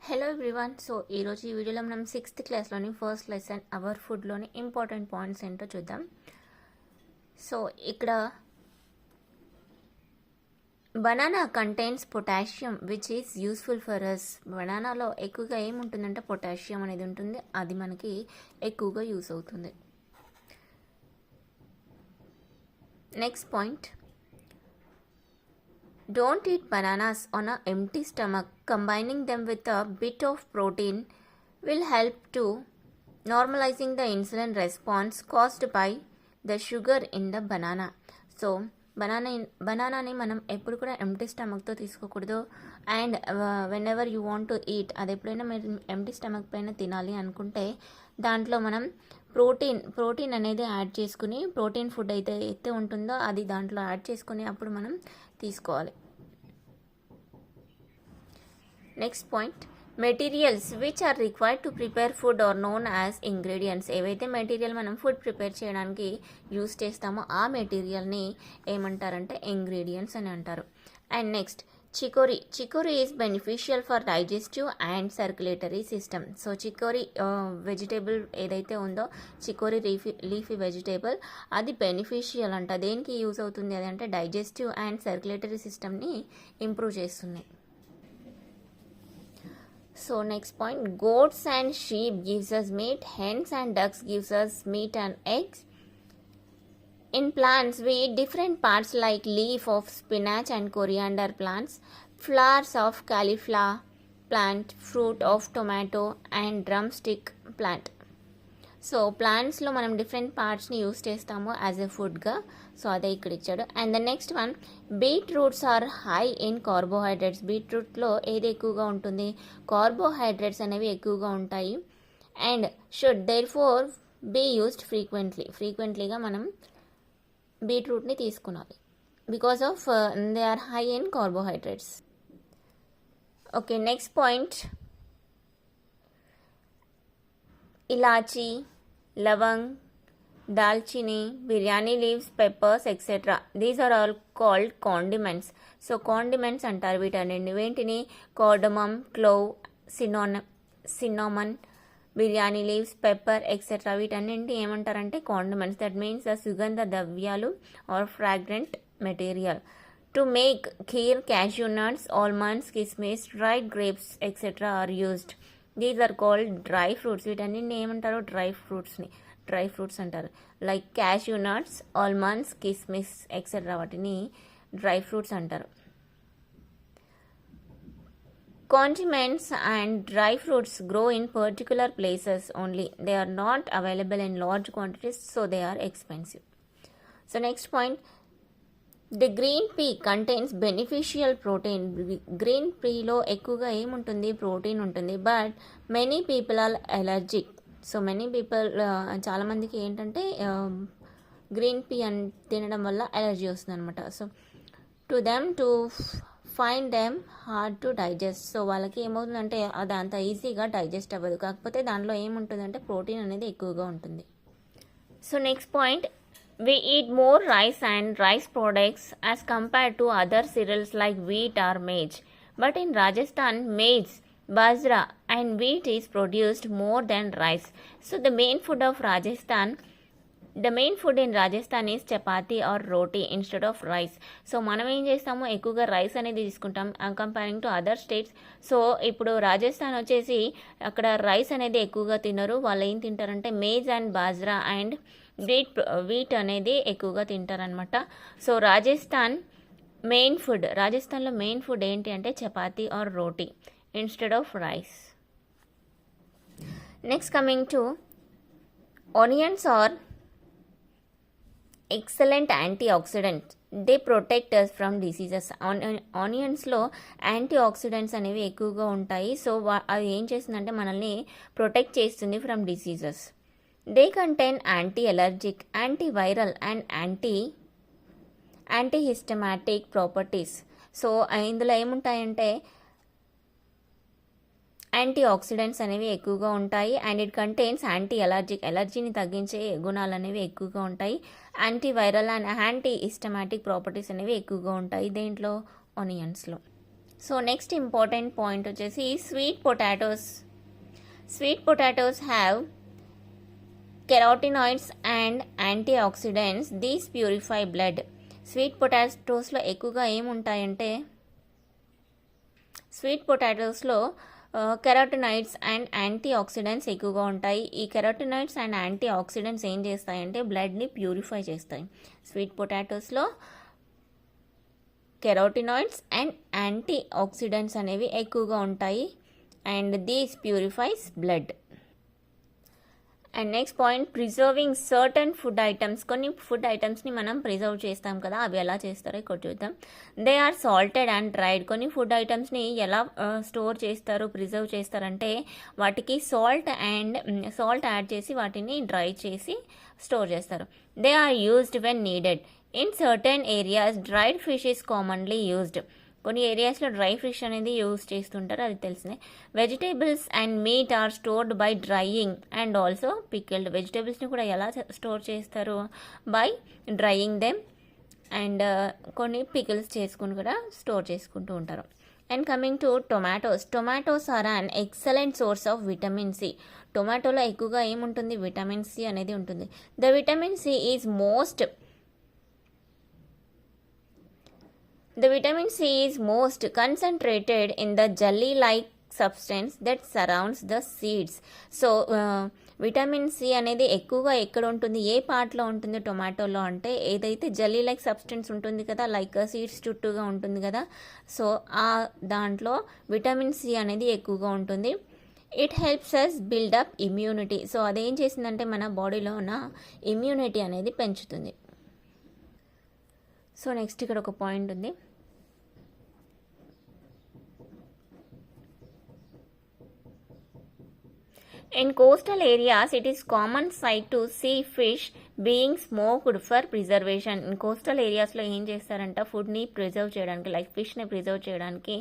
Hello everyone. So ఈరోజు ఈ వీడియోలో మనం 6th క్లాస్లోని ఫస్ట్ లెసన్ అవర్ ఫుడ్లోని ఇంపార్టెంట్ పాయింట్స్ ఏంటో చూద్దాం. సో ఇక్కడ banana contains potassium which is useful for us. బనానాలో ఎక్కువగా ఏముంటుందంటే పొటాషియం అనేది ఉంటుంది, అది మనకి ఎక్కువగా యూస్ అవుతుంది. Next point, don't eat bananas on an empty stomach. Combining them with a bit of protein will help to normalizing the insulin response caused by the sugar in the banana. So బనానాని మనం ఎప్పుడు కూడా empty స్టమక్తో తీసుకోకూడదు. And when ever you want to eat, అది ఎప్పుడైనా మీరు empty stomach పైన తినాలి అనుకుంటే దాంట్లో మనం ప్రోటీన్ అనేది యాడ్ చేసుకుని, ప్రోటీన్ ఫుడ్ అయితే ఉంటుందో అది దాంట్లో యాడ్ చేసుకుని అప్పుడు మనం తీసుకోవాలి. Next point, materials which are required to prepare food are known as ingredients. ఏవైతే మెటీరియల్ మనం ఫుడ్ ప్రిపేర్ చేయడానికి యూస్ చేస్తామో ఆ మెటీరియల్ని ఏమంటారంటే ఇంగ్రీడియంట్స్ అని అంటారు. And next, chicory is beneficial for digestive and circulatory system. So chicory vegetable ఏదైతే ఉందో, చికోరీ లీఫీ వెజిటేబుల్, అది బెనిఫిషియల్ అంట. దేనికి యూజ్ అవుతుంది అది అంటే డైజెస్టివ్ అండ్ సర్క్యులేటరీ సిస్టమ్ని ఇంప్రూవ్ చేస్తుంది. So next point, goats and sheep gives us meat, hens and ducks gives us meat and eggs. In plants, we eat different parts like leaf of spinach and coriander plants, flowers of cauliflower plant, fruit of tomato and drumstick plant. సో ప్లాంట్స్లో మనం different పార్ట్స్ని use చేస్తాము as a ఫుడ్గా. సో అదే ఇక్కడ ఇచ్చాడు. And the next one, beetroots are high in carbohydrates. బీట్రూట్లో ఏది ఎక్కువగా ఉంటుంది? కార్బోహైడ్రేట్స్ అనేవి ఎక్కువగా ఉంటాయి. And should therefore be used ఫ్రీక్వెంట్లీగా మనం బీట్రూట్ని తీసుకున్నాలి because of they are high in carbohydrates. Okay, next point, elaichi, lavang, dalchini, biryani leaves, peppers etcetera, these are all called condiments. So condiments అంటారు వీటన్నింటిని. వేంటిని? Cardamom, clove, cinnamon, biryani leaves, pepper etcetera, వీటన్నింటిని ఏమంటారంటే condiments. That means the సుగంధ ద్రవ్యాలు or fragrant material. To make kheer, cashew nuts, almonds, kishmish, dried grapes etcetera are used. These are called dry fruits. వీటన్నిటిని ఏమంటారు? Dry fruits అంటారు. Like cashew nuts, almonds, kishmish etcetera, వాటిని dry fruits అంటారు. Condiments and dry fruits grow in particular places only. They are not available in large quantities, so they are expensive. So next point, the green pea contains beneficial protein. Green పీలో ఎక్కువగా ఏముంటుంది? Protein ఉంటుంది. But many people are allergic. So many people, చాలామందికి ఏంటంటే green P అని తినడం వల్ల allergy వస్తుంది అనమాట. So to find them hard to digest. So వాళ్ళకి ఏమవుతుందంటే అది అంత ఈజీగా డైజెస్ట్ అవ్వదు. కాకపోతే దాంట్లో ఏముంటుందంటే ప్రోటీన్ అనేది ఎక్కువగా ఉంటుంది. So next point, we eat more rice and rice products as compared to other cereals like wheat or maize. But in Rajasthan, maize, bajra and wheat is produced more than rice. So the main food in Rajasthan is chapati or roti instead of rice. So మనం ఏం చేస్తాము? ఎక్కువగా rice అనేది తీసుకుంటాం comparing to other states. So ఇప్పుడు రాజస్థాన్ వచ్చేసి అక్కడ rice అనేది ఎక్కువగా తినరు. వాళ్ళు ఏం తింటారంటే maize and bajra and wheat అనేది ఎక్కువగా తింటారనమాట. సో రాజస్థాన్లో మెయిన్ ఫుడ్ ఏంటి అంటే chapati or roti instead of rice. Next coming to onions are excellent antioxidants. They protect us from diseases. ఆనియన్స్లో యాంటీ ఆక్సిడెంట్స్ అనేవి ఎక్కువగా ఉంటాయి. సో అది ఏం చేస్తుందంటే మనల్ని ప్రొటెక్ట్ చేస్తుంది from diseases. They contain anti-allergic, antiviral and antihistaminic properties. So ఇందులో ఏముంటాయంటే యాంటీ ఆక్సిడెంట్స్ అనేవి ఎక్కువగా ఉంటాయి. అండ్ ఇట్ కంటైన్స్ ఎలర్జీని తగ్గించే గుణాలు అనేవి ఎక్కువగా ఉంటాయి. యాంటీవైరల్ అండ్ యాంటీహిస్టమాటిక్ ప్రాపర్టీస్ అనేవి ఎక్కువగా ఉంటాయి దేంట్లో? ఆనియన్స్లో. సో నెక్స్ట్ ఇంపార్టెంట్ పాయింట్ వచ్చేసి sweet potatoes. Sweet potatoes have carotenoids and antioxidants. These purify blood. Sweet పొటాటోస్లో ఎక్కువగా ఏముంటాయంటే స్వీట్ పొటాటోస్లో కెరోటినాయిడ్స్ అండ్ యాంటీ ఆక్సిడెంట్స్ ఎక్కువగా ఉంటాయి. ఈ కెరోటినాయిడ్స్ అండ్ యాంటీ ఆక్సిడెంట్స్ ఏం చేస్తాయంటే బ్లడ్ని ప్యూరిఫై చేస్తాయి. స్వీట్ పొటాటోస్లో కెరోటినాయిడ్స్ అండ్ యాంటీ ఆక్సిడెంట్స్ అనేవి ఎక్కువగా ఉంటాయి and these purifies blood. And next point, preserving certain food items. కొన్ని ఫుడ్ ఐటమ్స్ని మనం ప్రిజర్వ్ చేస్తాం కదా, అవి ఎలా చేస్తారో ఇక్కడ చూద్దాం. They are salted and dried. కొన్ని ఫుడ్ ఐటమ్స్ని ఎలా స్టోర్ చేస్తారు, ప్రిజర్వ్ చేస్తారంటే వాటికి సాల్ట్ యాడ్ చేసి వాటిని డ్రై చేసి స్టోర్ చేస్తారు. They are used when needed. In certain areas dried fish is commonly used. కొన్ని ఏరియాస్లో డ్రై ఫిష్ అనేది యూజ్ చేస్తుంటారు, అది తెలిసిందే. Vegetables and meat are stored by drying and also pickled. వెజిటేబుల్స్ని కూడా ఎలా స్టోర్ చేస్తారు? బై డ్రైయింగ్ దెమ్ అండ్ కొన్ని పికిల్స్ చేసుకుని కూడా స్టోర్ చేసుకుంటూ ఉంటారు. And coming to tomatoes. Tomatoes are an excellent source of vitamin C. టొమాటోలో ఎక్కువగా ఏముంటుంది? విటమిన్ సి అనేది ఉంటుంది. The vitamin C is The vitamin C is most concentrated in the jelly-like substance that surrounds the seeds. So, vitamin C అనేది ఎక్కువగా ఎక్కడ ఉంటుంది, ఏ పార్ట్లో ఉంటుంది టొమాటోలో అంటే ఏదైతే జెల్లీ లైక్ సబ్స్టెన్స్ ఉంటుంది కదా, లైక్ సీడ్స్ చుట్టూగా ఉంటుంది కదా, సో ఆ దాంట్లో విటమిన్ సి అనేది ఎక్కువగా ఉంటుంది. It helps us build up immunity. So అదేం చేసిందంటే మన బాడీలో ఉన్న ఇమ్యూనిటీ అనేది పెంచుతుంది. సో నెక్స్ట్ ఇక్కడ ఒక పాయింట్ ఉంది. In coastal areas, it is common sight to see fish being smoked for preservation. In coastal areasలో ఏం చేస్తారంట, ఫుడ్ని ప్రిజర్వ్ చేయడానికి, లైక్ ఫిష్ని ప్రిజర్వ్ చేయడానికి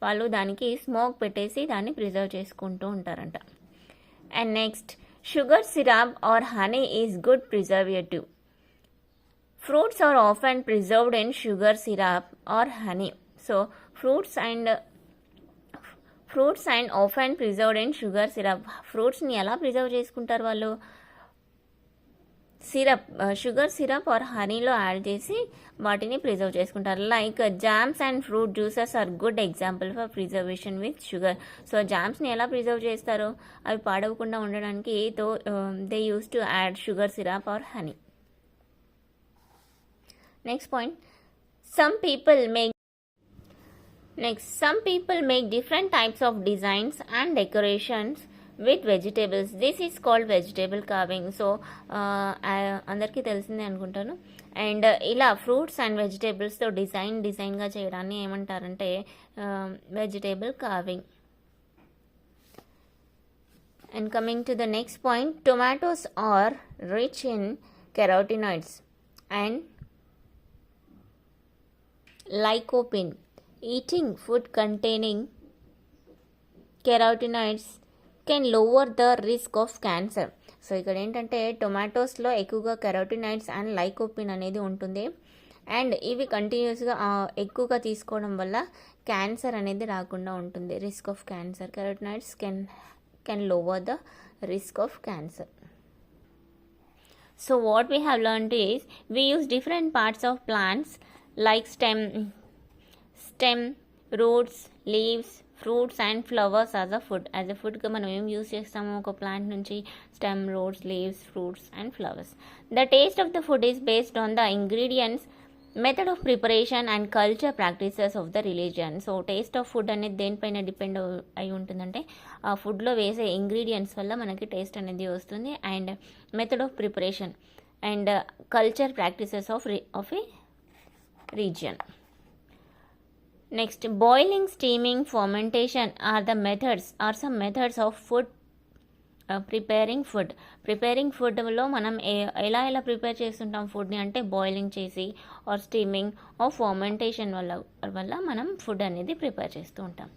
వాళ్ళు దానికి స్మోక్ పెట్టేసి దాన్ని ప్రిజర్వ్ చేసుకుంటూ ఉంటారంట. And next, sugar syrup or honey is good preservative. Fruits are often preserved in sugar syrup or honey. So fruits and often preserved in sugar syrup. ఫ్రూట్స్ని ఎలా ప్రిజర్వ్ చేసుకుంటారు వాళ్ళు? షుగర్ సిరప్ ఆర్ హనీలో add చేసి వాటిని preserve చేసుకుంటారు. Like jams and fruit juices are good example for preservation with sugar. So జామ్స్ని ఎలా ప్రిజర్వ్ చేస్తారు? అవి పాడవకుండా ఉండడానికి they use to add sugar syrup or honey. Next point, some people make different types of designs and decorations with vegetables. This is called vegetable carving. So అందరికీ తెలిసిందే అనుకుంటాను. And ఇలా ఫ్రూట్స్ అండ్ వెజిటేబుల్స్తో డిజైన్గా చేయడాన్ని ఏమంటారంటే vegetable carving. And coming to the next point, tomatoes are rich in carotenoids and lycopene. Eating food containing carotenoids can lower the risk of cancer. So ఇక్కడ ఏంటంటే టొమాటోస్లో ఎక్కువగా కెరోటినాయిడ్స్ అండ్ లైకోపిన్ అనేది ఉంటుంది and ఇవి కంటిన్యూస్గా ఎక్కువగా తీసుకోవడం వల్ల క్యాన్సర్ అనేది రాకుండా ఉంటుంది. Risk of cancer, carotenoids can lower the risk of cancer. So what we have learned is we use different parts of plants like stem, roots, leaves, fruits and flowers as a food. As a food గా మనం ఏం use చేస్తాము ఒక plant నుంచి? Stem, roots, leaves, fruits and flowers. The taste of the food is based on the ingredients, method of preparation and culture practices of the religion. So taste of food అనేది దేనిపైన depend అయి ఉంటుందంటే ఆ ఫుడ్లో వేసే ingredients వల్ల మనకి taste అనేది వస్తుంది. And method of preparation and culture practices of A region. Next, boiling, steaming, fermentation are some methods of food preparing ఫుడ్లో మనం ఎలా ప్రిపేర్ చేస్తుంటాం ఫుడ్ని అంటే బాయిలింగ్ చేసి ఆర్ స్టీమింగ్ ఆర్ ఫర్మెంటేషన్ వల్ల మనం ఫుడ్ అనేది ప్రిపేర్ చేస్తూ ఉంటాం.